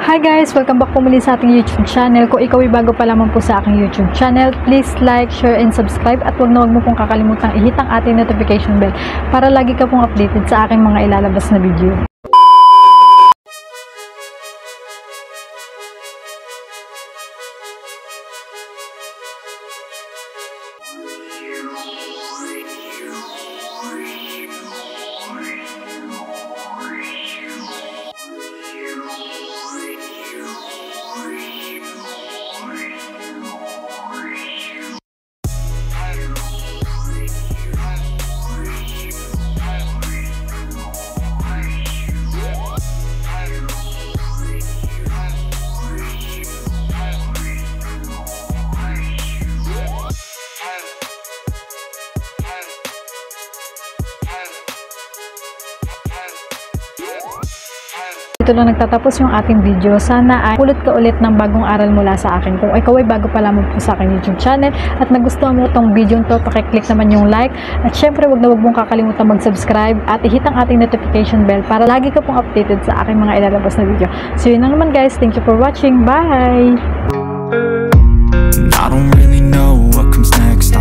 Hi guys! Welcome back po muli sa ating YouTube channel. Kung ikaw ay bago pa lamang po sa aking YouTube channel, please like, share, and subscribe at huwag na huwag mo pong kakalimutang i-hit ang ating notification bell para lagi ka pong updated sa aking mga ilalabas na video. Ito lang nagtatapos yung ating video. Sana ay pulot ka ulit ng bagong aral mula sa akin. Kung ikaw ay bago pa lamang po sa aking YouTube channel at nagustuhan mo itong video to, pakiclick naman yung like. At syempre, wag na wag mong kakalimutan mag-subscribe at i-hit ang ating notification bell para lagi ka pong updated sa aking mga ilalabas na video. So yun lang naman guys. Thank you for watching. Bye! I don't really know what comes next.